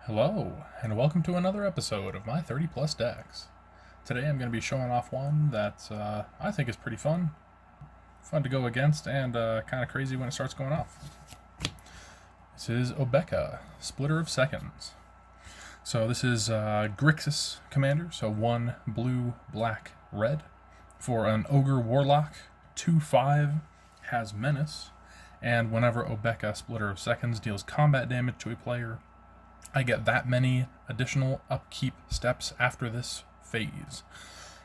Hello, and welcome to another episode of my 30 plus decks. Today I'm going to be showing off one that I think is pretty fun. Fun to go against and kind of crazy when it starts going off. This is Obeka, Splitter of Seconds. So this is Grixis Commander, so 1 blue, black, red. For an Ogre Warlock, 2/5, has Menace, and whenever Obeka, Splitter of Seconds, deals combat damage to a player, I get that many additional upkeep steps after this phase.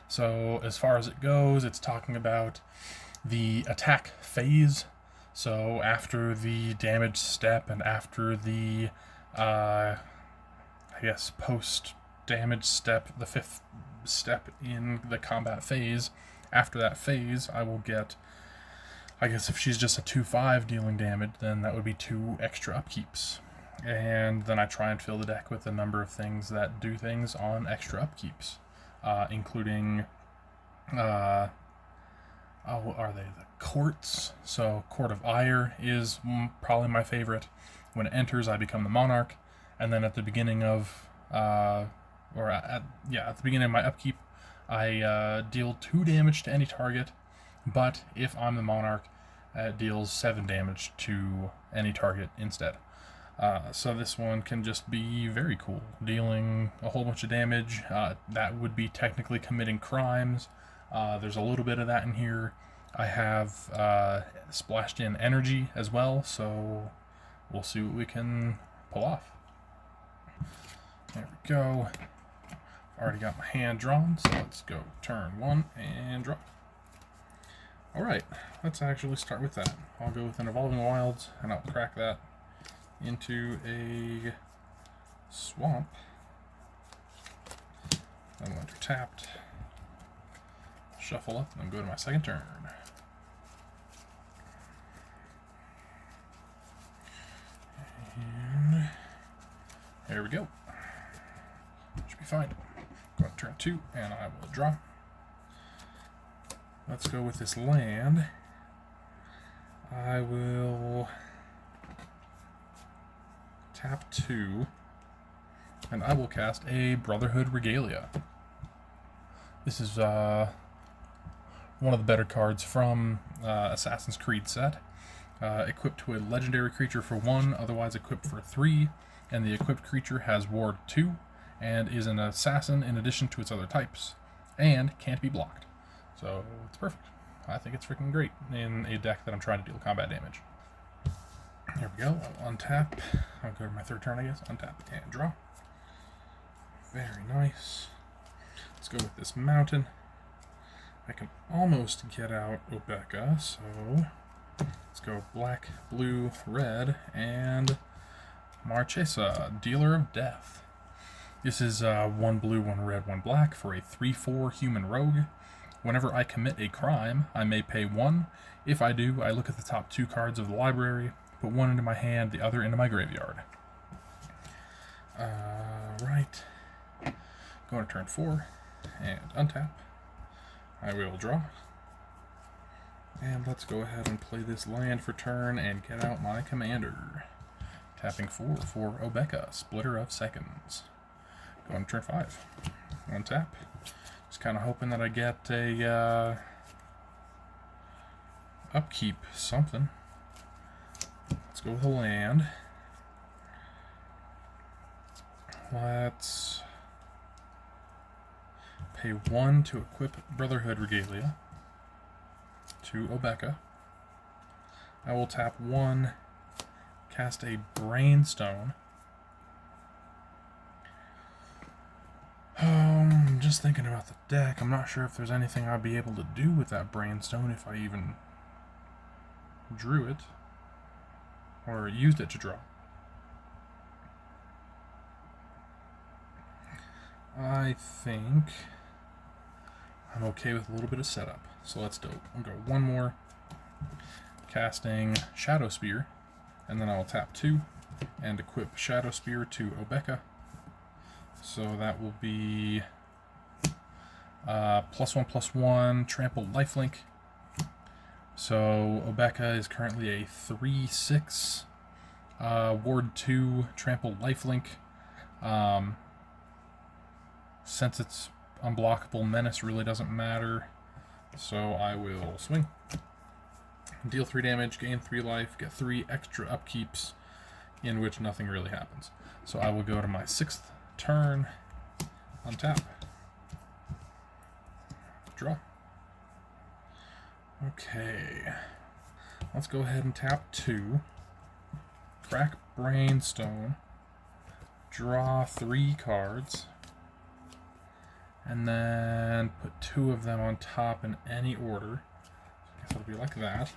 So as far as it goes, it's talking about the attack phase. So after the damage step and after the, post-damage step, the 5th step in the combat phase, after that phase, I will get, if she's just a 2/5 dealing damage, then that would be 2 extra upkeeps. And then I try and fill the deck with a number of things that do things on extra upkeeps, including, what are they? The courts. So Court of Ire is probably my favorite. When it enters, I become the monarch, and then at the beginning of, at the beginning of my upkeep, I deal 2 damage to any target, but if I'm the monarch, it deals 7 damage to any target instead. So this one can just be very cool, dealing a whole bunch of damage. That would be technically committing crimes. There's a little bit of that in here. I have splashed in energy as well, so we'll see what we can pull off. There we go. Already got my hand drawn, so let's go turn 1 and draw. Alright, let's actually start with that. I'll go with an Evolving Wilds, and I'll crack that into a swamp. Then when they're tapped, shuffle up, and then go to my second turn. And there we go. Should be fine. Go to turn 2, and I will draw. Let's go with this land. I will tap 2, and I will cast a Brotherhood Regalia. This is one of the better cards from Assassin's Creed set. Equipped to a legendary creature for 1, otherwise equipped for 3, and the equipped creature has Ward 2, and is an assassin in addition to its other types, and can't be blocked. So it's perfect. I think it's freaking great in a deck that I'm trying to deal combat damage. Here we go. I'll untap. I'll go to my third turn, I guess. Untap and draw. Very nice. Let's go with this mountain. I can almost get out Obeka, so let's go black, blue, red, and Marchesa, Dealer of Death. This is 1 blue, 1 red, 1 black for a 3/4 human rogue. Whenever I commit a crime, I may pay 1. If I do, I look at the top 2 cards of the library, put 1 into my hand, the other into my graveyard. Right. Going to turn 4 and untap. I will draw. And let's go ahead and play this land for turn and get out my commander. Tapping 4 for Obeka, Splitter of Seconds. Going to turn 5. Untap. Just kind of hoping that I get a upkeep something. Let's go with a land. Let's pay 1 to equip Brotherhood Regalia to Obeka. I will tap 1, cast a Brainstone. Just thinking about the deck, I'm not sure if there's anything I'd be able to do with that Brainstone if I even drew it, or used it to draw. I think I'm okay with a little bit of setup. So let's do it. I'll go 1 more, casting Shadow Spear, and then I'll tap 2 and equip Shadow Spear to Obeka. So that will be +1/+1, trample lifelink. So Obeka is currently a 3/6 Ward 2 trample lifelink. Since it's unblockable, menace really doesn't matter, so I will swing. Deal 3 damage, gain 3 life, get 3 extra upkeeps, in which nothing really happens. So I will go to my 6th turn, untap, draw. Okay, let's go ahead and tap 2, crack Brainstone, draw 3 cards, and then put 2 of them on top in any order. I guess it'll be like that.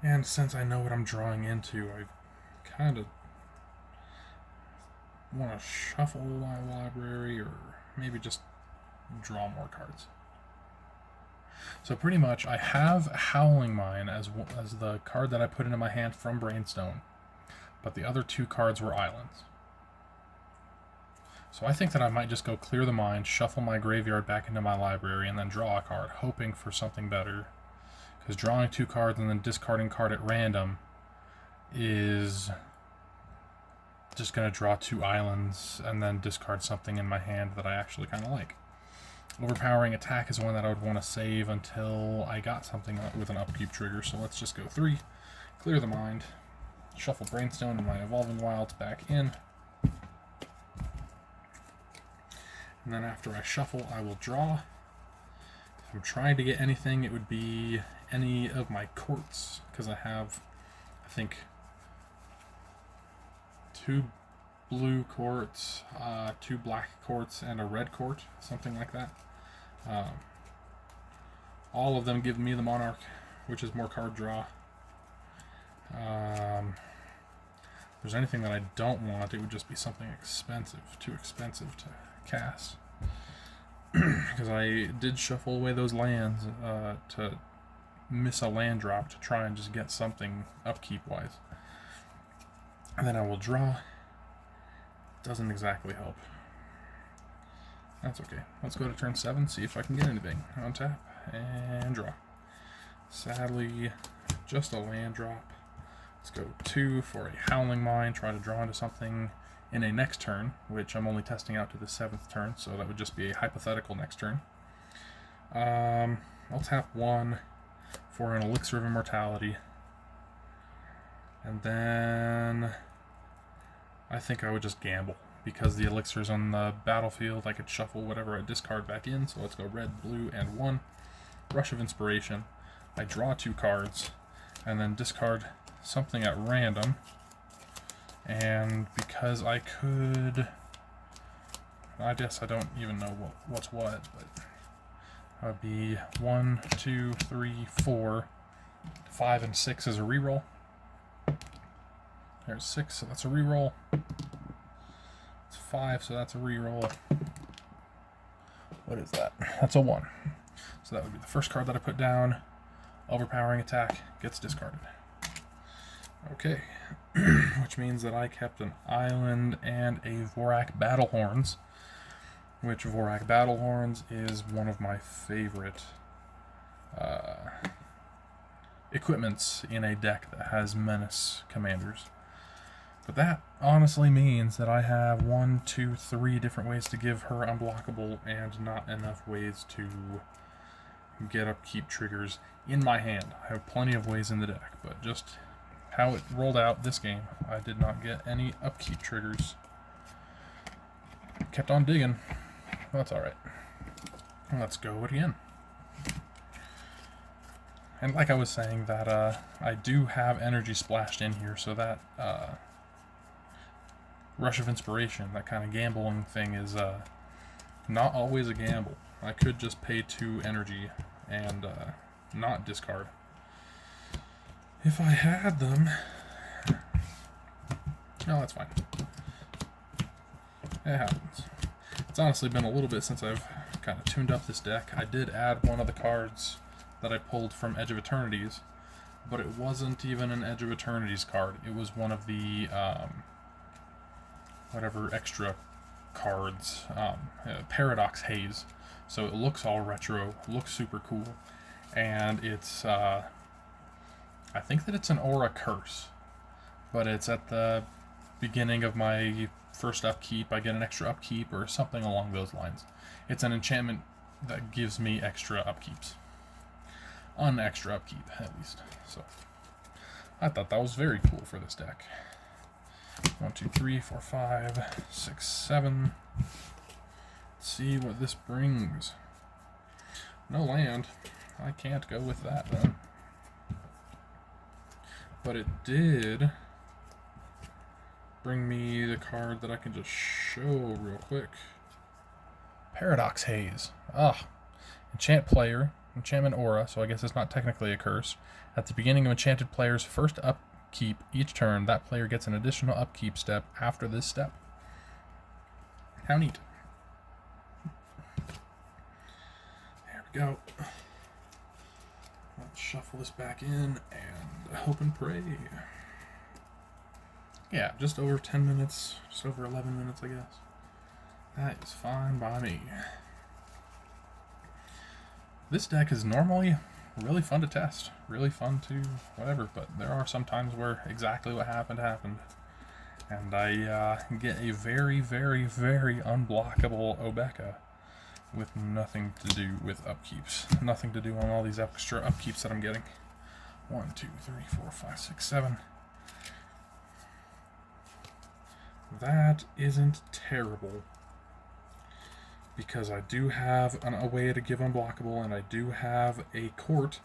And since I know what I'm drawing into, I kind of want to shuffle my library or maybe just draw more cards. So pretty much I have Howling Mine as the card that I put into my hand from Brainstone, but the other 2 cards were islands. So I think that I might just go clear the mind, shuffle my graveyard back into my library, and then draw a card, hoping for something better. Because drawing 2 cards and then discarding a card at random is just going to draw 2 islands and then discard something in my hand that I actually kind of like. Overpowering Attack is one that I would want to save until I got something with an upkeep trigger, so let's just go 3, clear the mind, shuffle Brainstone and my Evolving Wilds back in, and then after I shuffle I will draw. If I'm trying to get anything, it would be any of my courts, because I have, I think, 2 blue courts, 2 black courts, and a red court, something like that. All of them give me the Monarch, which is more card draw. If there's anything that I don't want, it would just be something expensive, too expensive to cast. Because I did shuffle away those lands to miss a land drop to try and just get something upkeep-wise. And then I will draw. Doesn't exactly help. That's okay. Let's go to turn 7, see if I can get anything. Untap and draw. Sadly, just a land drop. Let's go 2 for a Howling Mine, try to draw into something in a next turn, which I'm only testing out to the 7th turn, so that would just be a hypothetical next turn. I'll tap 1 for an Elixir of Immortality, and then I think I would just gamble. Because the Elixir's on the battlefield, I could shuffle whatever I discard back in, so let's go red, blue, and 1. Rush of Inspiration. I draw 2 cards, and then discard something at random. And because I could, I guess I don't even know what's what, but that would be 1, 2, 3, 4, 5, and 6 is a reroll. There's 6, so that's a reroll. It's 5, so that's a reroll. What is that? That's a 1. So that would be the first card that I put down. Overpowering Attack gets discarded. Okay, which means that I kept an island and a Vorak Battlehorns, which Vorak Battlehorns is one of my favorite equipments in a deck that has Menace commanders. But that honestly means that I have 1, 2, 3 different ways to give her unblockable and not enough ways to get upkeep triggers in my hand. I have plenty of ways in the deck, but just how it rolled out this game, I did not get any upkeep triggers. Kept on digging. That's alright. Let's go again. And like I was saying, that I do have energy splashed in here, so that Rush of Inspiration, that kind of gambling thing, is not always a gamble. I could just pay 2 energy and not discard. If I had them... No, that's fine. It happens. It's honestly been a little bit since I've kind of tuned up this deck. I did add one of the cards that I pulled from Edge of Eternities, but it wasn't even an Edge of Eternities card. It was one of the whatever extra cards, Paradox Haze. So it looks all retro, looks super cool, and it's I think that it's an aura curse, but it's at the beginning of my first upkeep. I get an extra upkeep or something along those lines. It's an enchantment that gives me extra upkeeps. An extra upkeep, at least. So, I thought that was very cool for this deck. 1, 2, 3, 4, 5, 6, 7. Let's see what this brings. No land. I can't go with that then. But it did bring me the card that I can just show real quick. Paradox Haze. Enchant player, enchantment aura, so I guess it's not technically a curse. At the beginning of enchanted player's first upkeep each turn, that player gets an additional upkeep step after this step. How neat. There we go. Let's shuffle this back in and hope and pray. Yeah, just over 10 minutes, just over 11 minutes, I guess. That is fine by me. This deck is normally really fun to test, really fun to whatever, but there are some times where exactly what happened. And I get a very, very, very unblockable Obeka with nothing to do with upkeeps. Nothing to do on all these extra upkeeps that I'm getting. 1, 2, 3, 4, 5, 6, 7. That isn't terrible, because I do have a way to give unblockable, and I do have a court.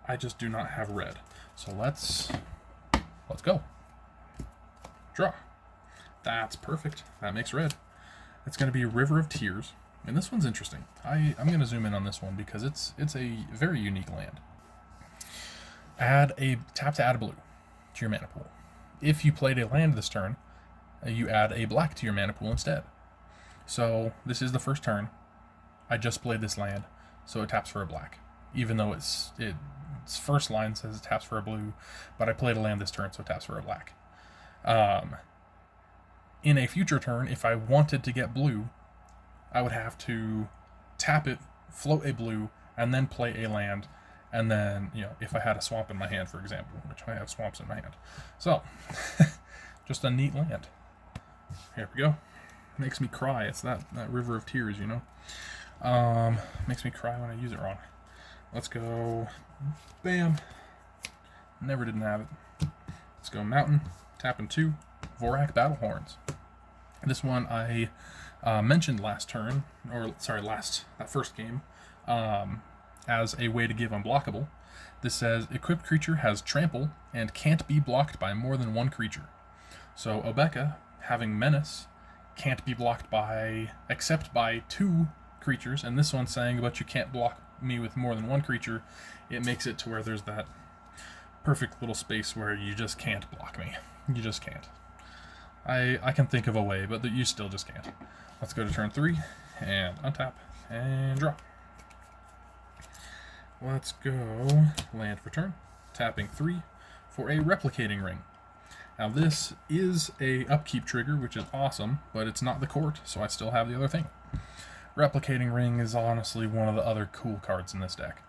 I just do not have red. So let's go. Draw. That's perfect. That makes red. It's going to be River of Tears, and this one's interesting. I'm going to zoom in on this one because it's a very unique land. Tap to add a blue to your mana pool. If you played a land this turn, you add a black to your mana pool instead. So this is the first turn. I just played this land, so it taps for a black, even though its first line says it taps for a blue, but I played a land this turn, so it taps for a black. In a future turn, if I wanted to get blue, I would have to tap it, float a blue, and then play a land, and then, if I had a swamp in my hand, for example, which I have swamps in my hand. So, just a neat land. Here we go. Makes me cry. It's that River of Tears, Makes me cry when I use it wrong. Let's go. Bam. Never didn't have it. Let's go Mountain. Tapping 2. Vorak Battlehorns. This one I mentioned last turn, that first game, as a way to give unblockable. This says, equipped creature has trample and can't be blocked by more than one creature. So Obeka, having menace, can't be blocked except by 2 creatures, and this one's saying, but you can't block me with more than one creature. It makes it to where there's that perfect little space where you just can't block me. You just can't. I can think of a way, but you still just can't. Let's go to turn 3, and untap, and draw. Let's go land for turn, tapping 3 for a Replicating Ring. Now this is a upkeep trigger, which is awesome, but it's not the court, so I still have the other thing. Replicating Ring is honestly one of the other cool cards in this deck.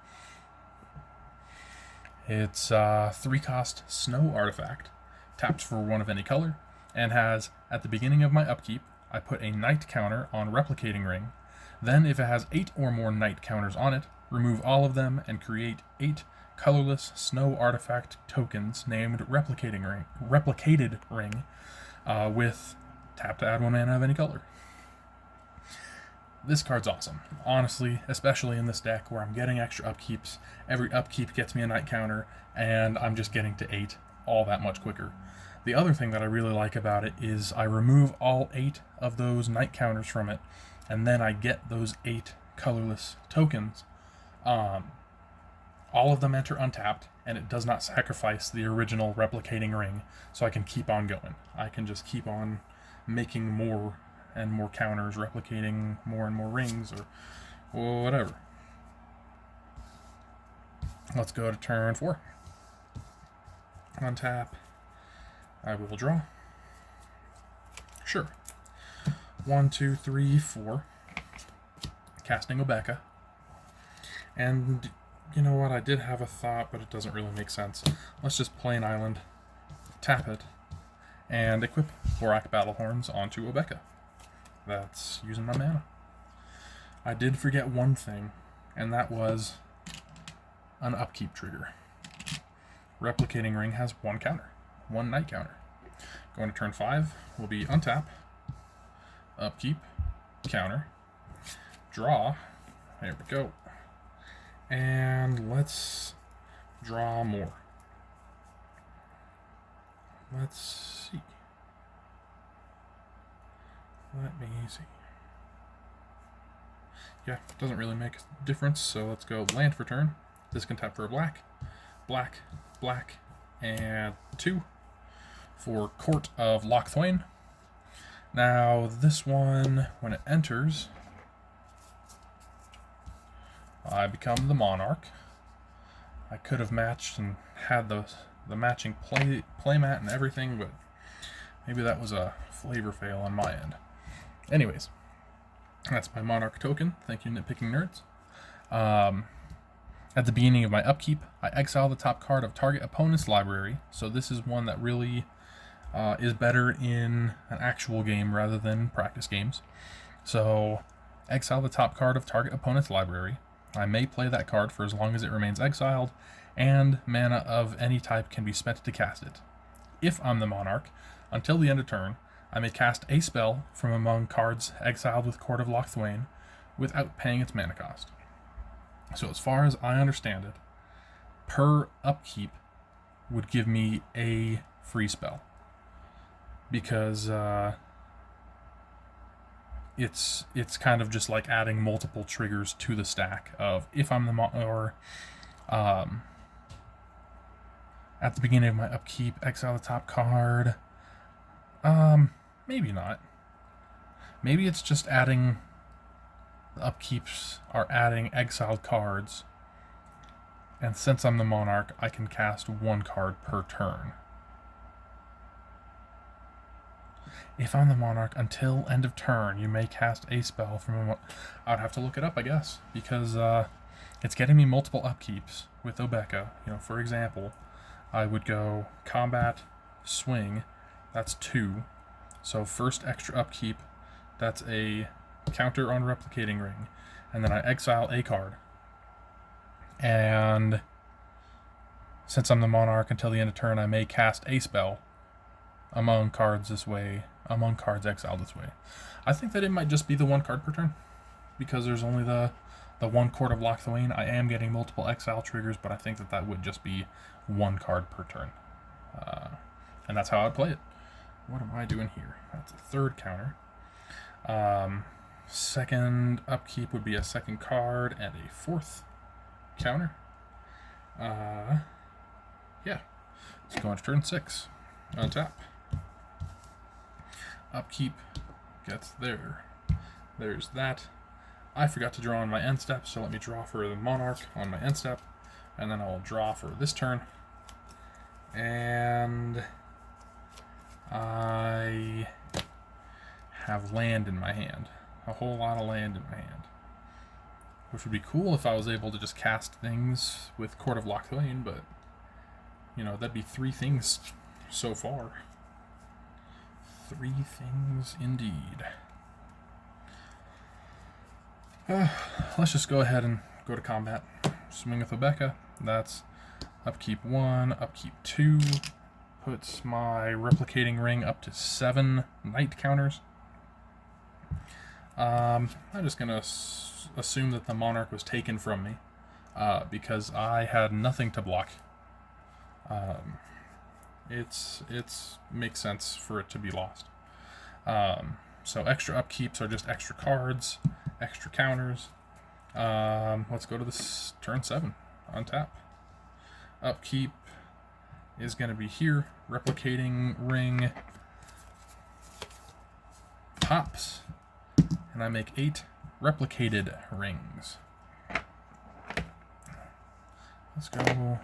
It's 3-cost Snow Artifact, taps for 1 of any color, and has, at the beginning of my upkeep, I put a night counter on Replicating Ring. Then, if it has 8 or more night counters on it, remove all of them and create 8 colorless Snow Artifact tokens named Replicated Ring, with tap to add 1 mana of any color. This card's awesome, honestly, especially in this deck where I'm getting extra upkeeps. Every upkeep gets me a night counter, and I'm just getting to 8 all that much quicker. The other thing that I really like about it is I remove all 8 of those night counters from it, and then I get those 8 colorless tokens. All of them enter untapped, and it does not sacrifice the original Replicating Ring, so I can keep on going. I can just keep on making more and more counters, replicating more and more rings, or whatever. Let's go to turn 4. Untap. I will draw. Sure. 1, 2, 3, 4. Casting Obeka. And You know what? I did have a thought, but it doesn't really make sense. Let's just play an island, tap it, and equip Borak Battlehorns onto Obeka. That's using my mana. I did forget one thing, and that was an upkeep trigger. Replicating Ring has one counter, one night counter. Going to turn 5 will be untap, upkeep, counter, draw. There we go. And let's draw more. Let's see. Let me see. Yeah, doesn't really make a difference, so let's go land for turn. This can tap for a black, black, black, and 2 for Court of Lochthwain. Now, this one, when it enters, I become the Monarch. I could have matched and had the matching playmat and everything, but maybe that was a flavor fail on my end. Anyways, that's my Monarch token. Thank you, Nitpicking Nerds. At the beginning of my upkeep, I exile the top card of target opponent's library. So this is one that really is better in an actual game rather than practice games. So exile the top card of target opponent's library. I may play that card for as long as it remains exiled, and mana of any type can be spent to cast it. If I'm the Monarch, until the end of turn, I may cast a spell from among cards exiled with Court of Lochthwain without paying its mana cost. So as far as I understand it, per upkeep would give me a free spell. Because it's kind of just like adding multiple triggers to the stack of if I'm the at the beginning of my upkeep, exile the top card. Maybe not. Maybe it's just adding the upkeeps are adding exiled cards, and since I'm the Monarch, I can cast one card per turn. If I'm the Monarch, until end of turn, you may cast a spell from I would have to look it up, I guess, because it's getting me multiple upkeeps with Obeka. You know, for example, I would go combat, swing, that's 2. So first extra upkeep, that's a counter on Replicating Ring, and then I exile a card. And since I'm the Monarch, until the end of turn, I may cast a spell among cards exiled this way. I think that it might just be the one card per turn, because there's only the one Court of Lochthwain. I am getting multiple exile triggers, but I think that would just be one card per turn. And that's how I'd play it. What am I doing here? That's a third counter. Second upkeep would be a second card and a fourth counter. Yeah. Let's go on to turn 6. Untap. Upkeep gets there. There's that. I forgot to draw on my end step, so let me draw for the Monarch on my end step, and then I'll draw for this turn. And I have land in my hand. A whole lot of land in my hand. Which would be cool if I was able to just cast things with Court of Lochthwain, but, you know, that'd be 3 things so far. 3 things indeed. Let's just go ahead and go to combat. Swing with Obeka. That's upkeep 1, upkeep 2. Puts my Replicating Ring up to 7 night counters. I'm just going to assume that the Monarch was taken from me because I had nothing to block. It's makes sense for it to be lost. So extra upkeeps are just extra cards, extra counters. Let's go to this turn 7. Untap. Upkeep is going to be here. Replicating Ring pops, and I make 8 replicated rings. Let's go.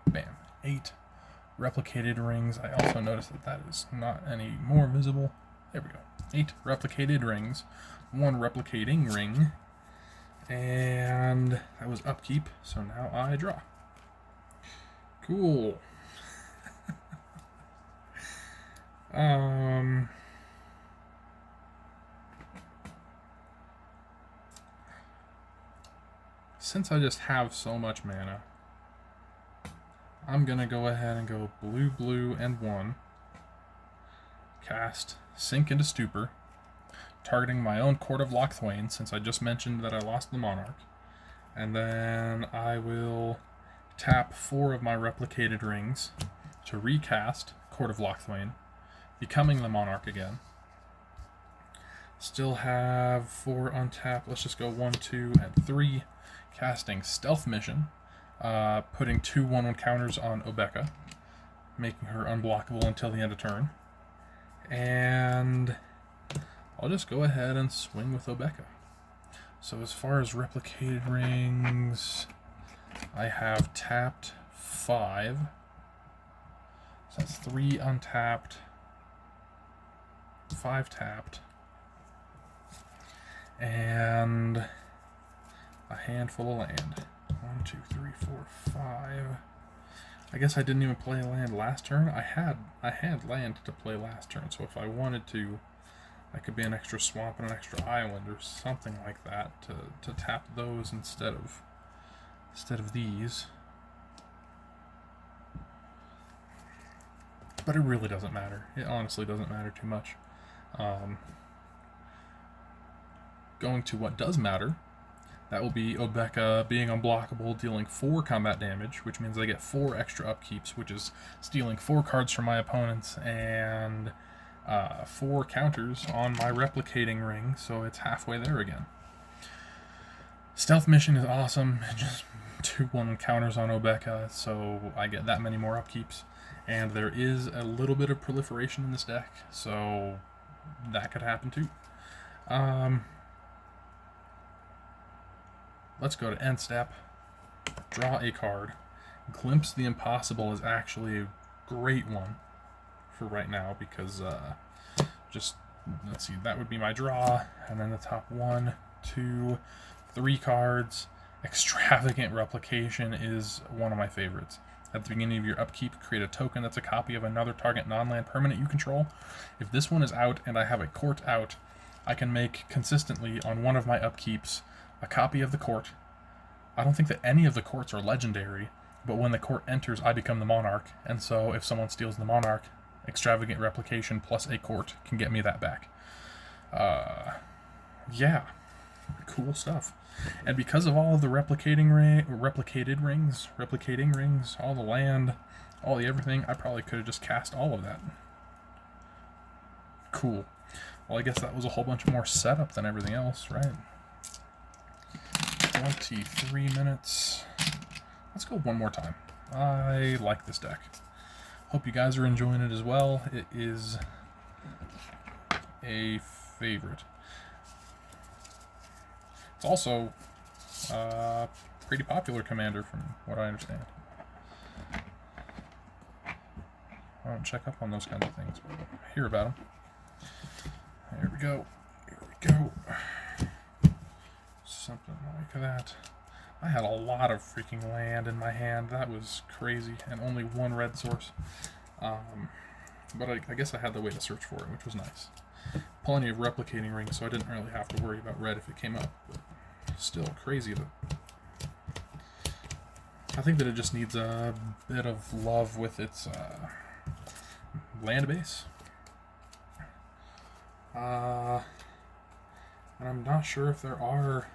Bam. 8 replicated rings. I also notice that is not any more visible. There we go. 8 replicated rings. 1 replicating ring. And that was upkeep, so now I draw. Cool. Since I just have so much mana, I'm gonna go ahead and go blue, blue, and 1. Cast Sink into Stupor, targeting my own Court of Lochthwain, since I just mentioned that I lost the Monarch. And then I will tap 4 of my replicated rings to recast Court of Lochthwain, becoming the Monarch again. Still have 4 untapped. Let's just go 1, 2, and 3. Casting Stealth Mission, putting 2 1/1 counters on Obeka, making her unblockable until the end of turn. And I'll just go ahead and swing with Obeka. So as far as replicated rings, I have tapped 5. So that's 3 untapped, 5 tapped, and a handful of land. 1, 2, 3, 4, 5. I guess I didn't even play land last turn. I had land to play last turn, so if I wanted to, I could be an extra swamp and an extra island or something like that to tap those instead of these. But it really doesn't matter. It honestly doesn't matter too much. Going to what does matter, that will be Obeka being unblockable, dealing 4 combat damage, which means I get 4 extra upkeeps, which is stealing 4 cards from my opponents, and 4 counters on my replicating ring, so it's halfway there again. Stealth Mission is awesome, just 2 1 counters on Obeka, so I get that many more upkeeps. And there is a little bit of proliferation in this deck, so that could happen too. Let's go to end step, draw a card. Glimpse the Impossible is actually a great one for right now because just, let's see, that would be my draw, and then the top 1, 2, 3 cards. Extravagant Replication is one of my favorites. At the beginning of your upkeep, create a token that's a copy of another target non-land permanent you control. If this one is out and I have a court out, I can make consistently on one of my upkeeps a copy of the court. I don't think that any of the courts are legendary, but when the court enters, I become the Monarch, and so if someone steals the Monarch, Extravagant Replication plus a court can get me that back. Yeah, cool stuff. And because of all of the replicating rings, all the land, all the everything, I probably could have just cast all of that. Cool. Well, I guess that was a whole bunch more setup than everything else, right? 23 minutes. Let's go one more time. I like this deck. Hope you guys are enjoying it as well. It is a favorite. It's also a pretty popular commander from what I understand. I don't check up on those kinds of things, but I hear about them. Here we go. Here we go. Something like that. I had a lot of freaking land in my hand. That was crazy. And only 1 red source. But I guess I had the way to search for it, which was nice. Plenty of replicating rings, so I didn't really have to worry about red if it came up. But still crazy. I think that it just needs a bit of love with its land base. And I'm not sure if there are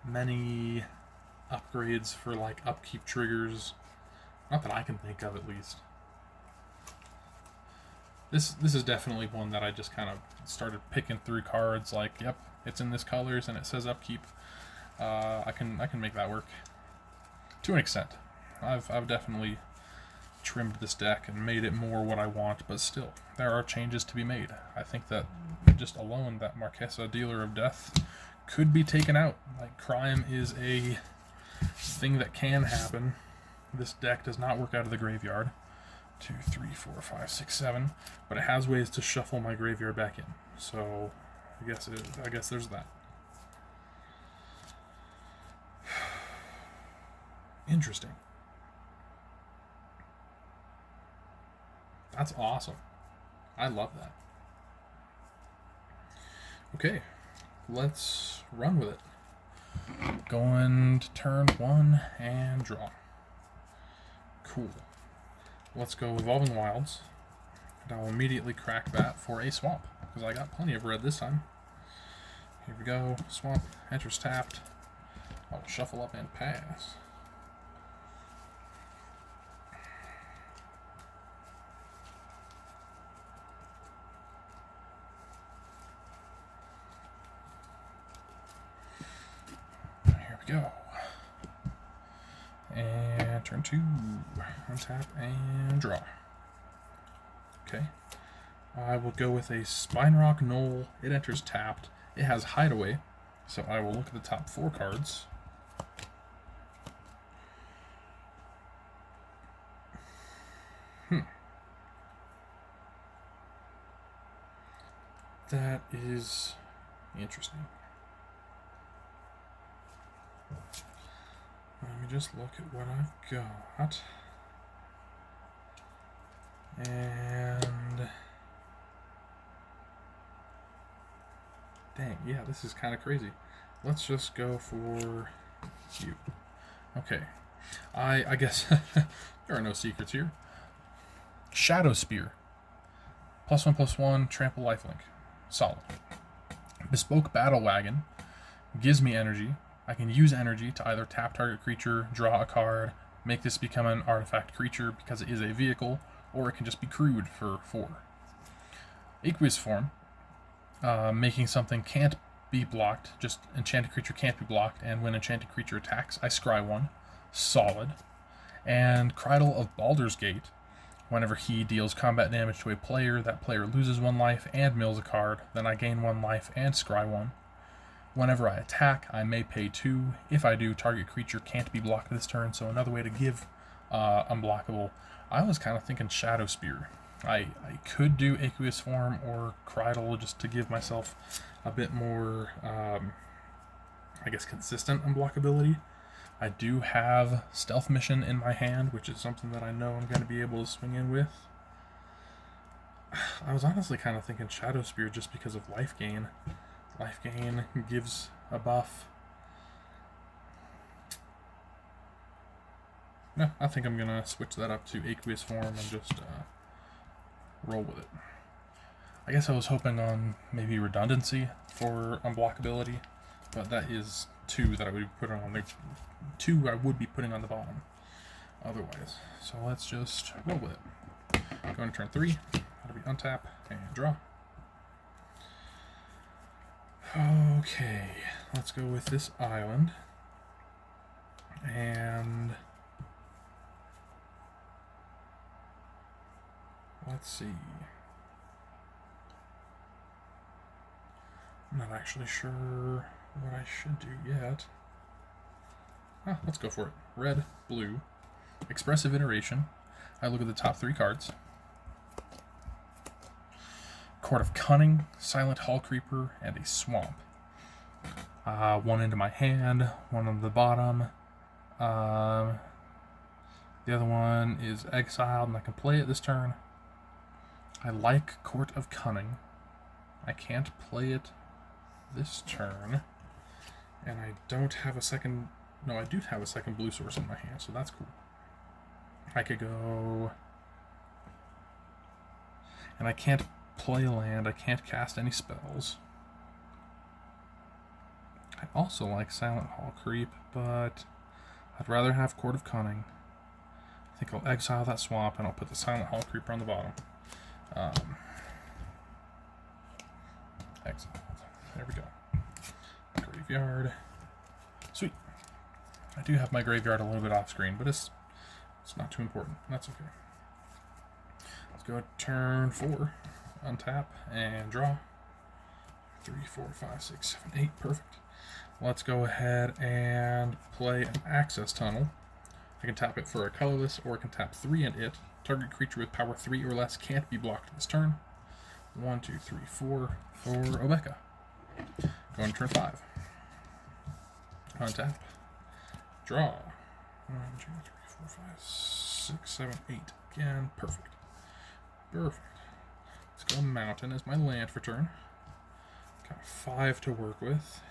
many upgrades for like upkeep triggers. Not that I can think of, at least. This is definitely one that I just kind of started picking through cards. Like, yep, it's in this colors and it says upkeep. I can make that work to an extent. I've definitely trimmed this deck and made it more what I want, but still, there are changes to be made. I think that just alone, that Marquesa, Dealer of Death, could be taken out. Like, crime is a thing that can happen. This deck does not work out of the graveyard. 2, 3, 4, 5, 6, 7, but it has ways to shuffle my graveyard back in. So I guess there's that. Interesting. That's awesome. I love that. Okay, let's run with it. Going to turn 1 and draw. Cool. Let's go Evolving Wilds. And I'll immediately crack that for a swamp, because I got plenty of red this time. Here we go. Swamp. Enters tapped. I'll shuffle up and pass. Here we go. And turn 2. Untap and draw. Okay. I will go with a Spine Rock Knoll. It enters tapped. It has Hideaway, so I will look at the top 4 cards. That is interesting. Let me just look at what I've got. And dang, yeah, this is kind of crazy. Let's just go for you. Okay. I guess there are no secrets here. Shadow Spear. +1/+1, trample lifelink. Solid. Bespoke Battle Wagon gives me energy. I can use energy to either tap target creature, draw a card, make this become an artifact creature because it is a vehicle, or it can just be crewed for 4. Aqueous Form, making something can't be blocked, just enchanted creature can't be blocked, and when enchanted creature attacks, I scry 1. Solid. And Cridle of Baldur's Gate, whenever he deals combat damage to a player, that player loses 1 life and mills a card, then I gain 1 life and scry 1. Whenever I attack, I may pay 2. If I do, target creature can't be blocked this turn, so another way to give unblockable. I was kind of thinking Shadow Spear. I could do Aqueous Form or Cridle just to give myself a bit more, I guess, consistent unblockability. I do have Stealth Mission in my hand, which is something that I know I'm going to be able to swing in with. I was honestly kind of thinking Shadow Spear just because of life gain. Life gain gives a buff. No, I think I'm going to switch that up to Aqueous Form and just roll with it. I guess I was hoping on maybe redundancy for unblockability, but that is 2 that I would be putting on the 2 I would be putting on the bottom otherwise. So let's just roll with it. Going to turn 3. That'll be untap and draw. Okay, let's go with this island. And let's see. I'm not actually sure what I should do yet. Let's go for it. Red, blue, Expressive Iteration. I look at the top 3 cards. Court of Cunning, Silent Hall Creeper, and a Swamp. 1 into my hand, 1 on the bottom. The other one is exiled, and I can play it this turn. I like Court of Cunning. I can't play it this turn. And I don't have a second... No, I do have a second blue source in my hand, so that's cool. I could go... And I can't play land, I can't cast any spells. I also like Silent Hall Creep, but I'd rather have Court of Cunning. I think I'll exile that swamp and I'll put the Silent Hall Creeper on the bottom. Exiled. There we go. Graveyard. Sweet. I do have my graveyard a little bit off screen, but it's not too important. That's okay. Let's go turn 4. Untap and draw. 3, 4, 5, 6, 7, 8. Perfect. Let's go ahead and play an Access Tunnel. I can tap it for a colorless, or I can tap 3 and it. Target creature with power 3 or less can't be blocked this turn. 1, 2, 3, 4 for Obeka. Going to turn 5. Untap. Draw. 1, 2, 3, 4, 5, 6, 7, 8. Again, perfect. Perfect. Let's go mountain as my land for turn. Got 5 to work with.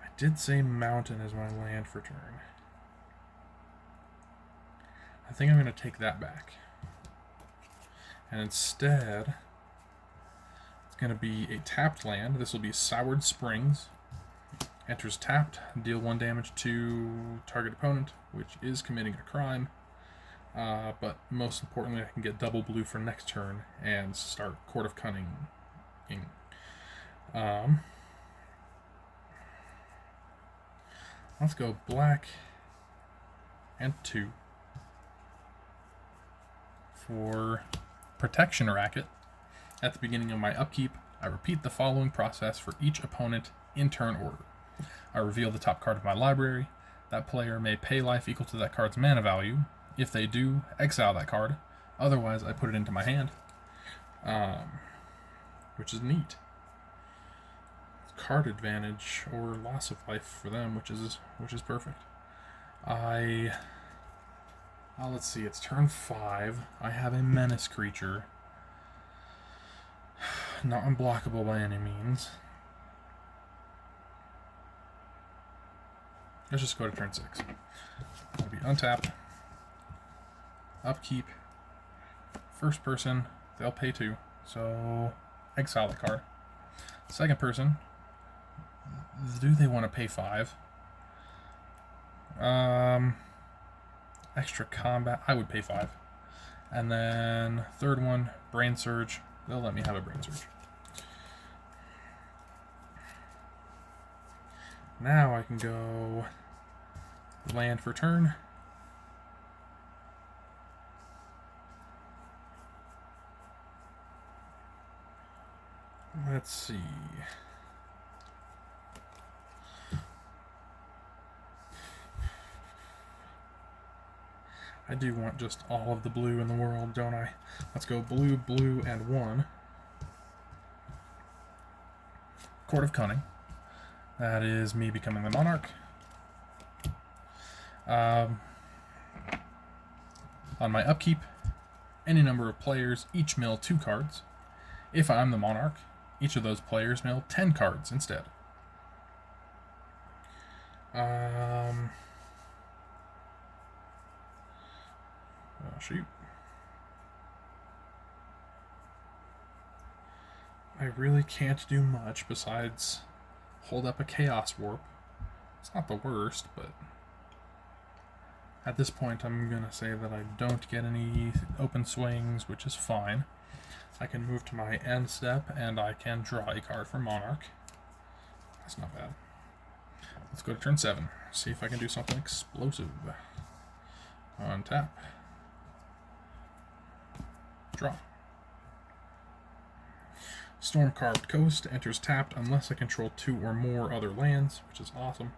I did say mountain as my land for turn. I think I'm going to take that back. And instead, it's going to be a tapped land. This will be Soured Springs. Enters tapped, deal 1 damage to target opponent, which is committing a crime. But most importantly, I can get double blue for next turn and start Court of Cunning. Let's go black and 2 for Protection Racket. At the beginning of my upkeep, I repeat the following process for each opponent in turn order. I reveal the top card of my library. That player may pay life equal to that card's mana value. If they do, exile that card. Otherwise, I put it into my hand, which is neat. Card advantage or loss of life for them, which is perfect. Let's see. It's turn 5. I have a menace creature, not unblockable by any means. Let's just go to turn 6. It'll be untap, upkeep, first person, they'll pay 2, so exile the card. Second person, do they want to pay 5? Extra combat, I would pay 5. And then third one, Brain Surge, they'll let me have a Brain Surge. Now I can go land for turn. Let's see. I do want just all of the blue in the world, don't I? Let's go blue, blue, and 1. Court of Cunning. That is me becoming the monarch. On my upkeep, any number of players each mill 2 cards. If I'm the monarch, each of those players mill 10 cards instead. Oh, shoot. I really can't do much besides hold up a Chaos Warp. It's not the worst, but at this point I'm going to say that I don't get any open swings, which is fine. I can move to my end step, and I can draw a card for Monarch. That's not bad. Let's go to turn 7. See if I can do something explosive. Untap. Draw. Storm-Carved Coast enters tapped unless I control 2 or more other lands, which is awesome.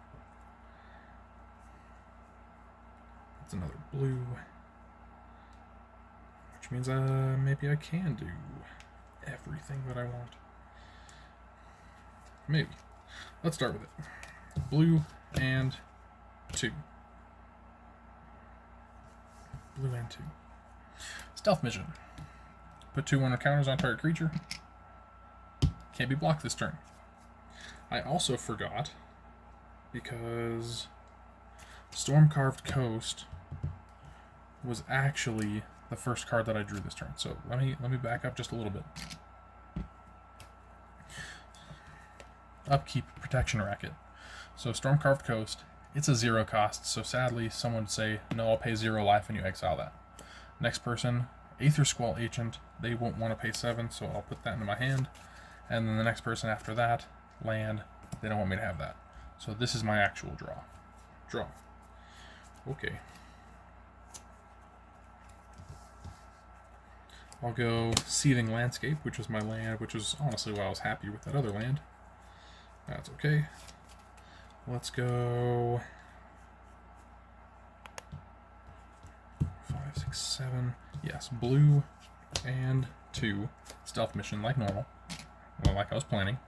That's another blue. Which means maybe I can do everything that I want. Maybe. Let's start with it. Blue and 2. Blue and 2. Stealth Mission. Put 2 1 counters on target creature. Can't be blocked this turn. I also forgot, because Storm-Carved Coast was actually the first card that I drew this turn. So let me back up just a little bit. Upkeep, Protection Racket. So Storm-Carved Coast, it's a 0 cost, so sadly someone would say, no, I'll pay 0 life and you exile that. Next person, Aether Squall Agent, they won't want to pay 7, so I'll put that into my hand. And then the next person after that, land, they don't want me to have that. So this is my actual draw. Draw. Okay. I'll go Seething Landscape, which was my land, which is honestly why I was happy with that other land. That's okay. Let's go 5, 6, 7. Yes, blue and 2. Stealth Mission like normal. Well, like I was planning.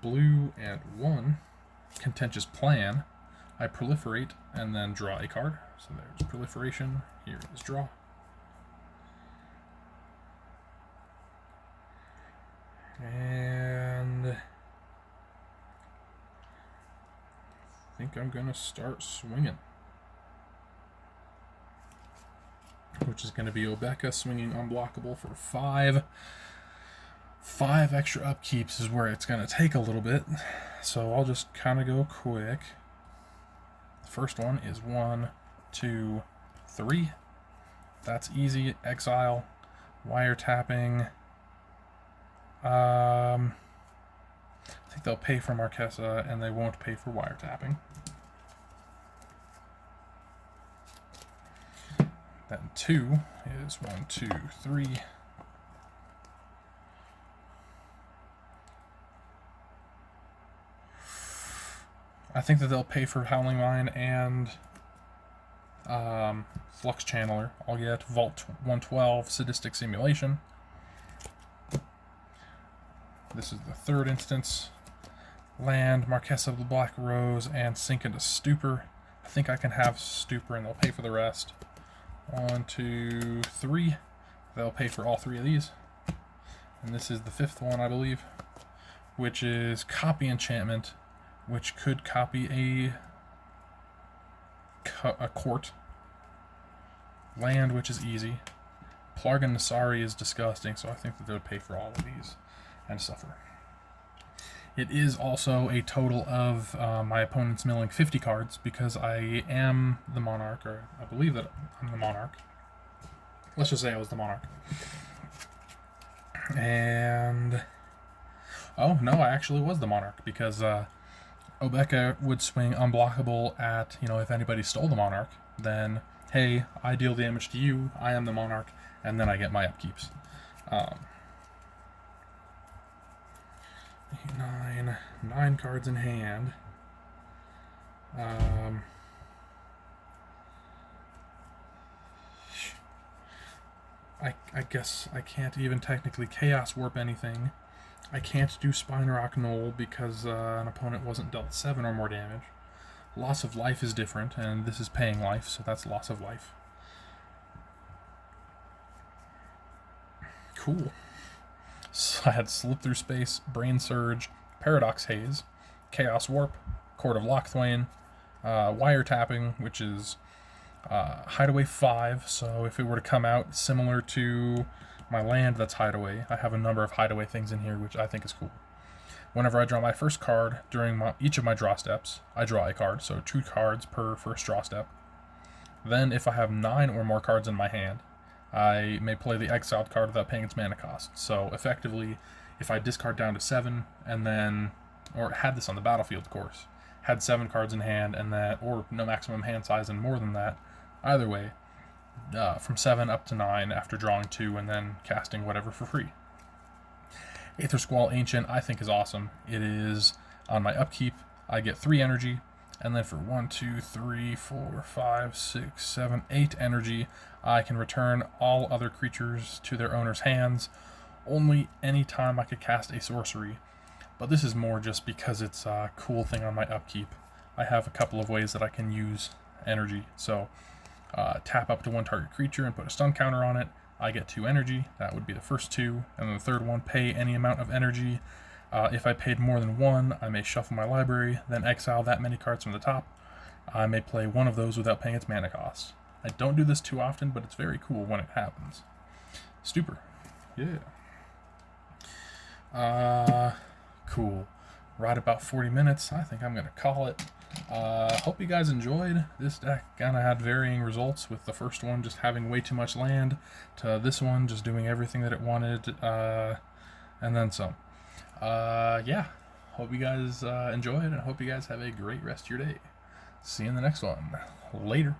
Blue and 1, Contentious Plan. I proliferate and then draw a card. So there's proliferation. Here is draw. And I think I'm going to start swinging. Which is going to be Obeka swinging unblockable for 5. 5 extra upkeeps is where it's going to take a little bit. So I'll just kind of go quick. The first one is 1, 2, 3. That's easy. Exile. Wiretapping. I think they'll pay for Marquesa, and they won't pay for wiretapping. Then 2 is 1, 2, 3. I think that they'll pay for Howling Mine and Flux Channeler. I'll get Vault 112, Sadistic Simulation. This is the third instance. Land, Marquesa of the Black Rose, and sink into Stupor. I think I can have Stupor and they'll pay for the rest. 1, 2, 3. They'll pay for all 3 of these. And this is the 5th one, I believe, which is Copy Enchantment, which could copy a court. Land, which is easy. Plargan Nasari is disgusting, so I think that they would pay for all of these and suffer. It is also a total of my opponent's milling 50 cards because I am the Monarch, or I believe that I'm the Monarch. Let's just say I was the Monarch. And oh no, I actually was the Monarch because Obeka would swing unblockable at, if anybody stole the Monarch, then hey, I deal damage to you, I am the Monarch, and then I get my upkeeps. 9 cards in hand. I guess I can't even technically Chaos Warp anything. I can't do Spine Rock Knoll because an opponent wasn't dealt 7 or more damage. Loss of life is different, and this is paying life, so that's loss of life. Cool. So I had Slip Through Space, Brain Surge, Paradox Haze, Chaos Warp, Court of Lochthwain, Wiretapping, which is Hideaway 5, so if it were to come out similar to my land that's Hideaway, I have a number of Hideaway things in here, which I think is cool. Whenever I draw my first card during each of my draw steps, I draw a card, so 2 cards per first draw step. Then if I have 9 or more cards in my hand, I may play the exiled card without paying its mana cost. So effectively, if I discard down to 7 and then, or had this on the battlefield, of course, had 7 cards in hand and that, or no maximum hand size and more than that, either way, from 7 up to 9 after drawing 2 and then casting whatever for free. Aether Squall Ancient I think is awesome. It is on my upkeep. I get 3 energy, and then for 1, 2, 3, 4, 5, 6, 7, 8 energy, I can return all other creatures to their owner's hands only any time I could cast a sorcery. But this is more just because it's a cool thing on my upkeep. I have a couple of ways that I can use energy. So tap up to 1 target creature and put a stun counter on it. I get 2 energy. That would be the first 2. And then the third one, pay any amount of energy. If I paid more than 1, I may shuffle my library, then exile that many cards from the top. I may play one of those without paying its mana cost. I don't do this too often, but it's very cool when it happens. Stupor. Yeah. Cool. Right about 40 minutes. I think I'm going to call it. Hope you guys enjoyed. This deck kind of had varying results, with the first one just having way too much land, to this one just doing everything that it wanted, and then some. Yeah. Hope you guys enjoyed, and hope you guys have a great rest of your day. See you in the next one. Later.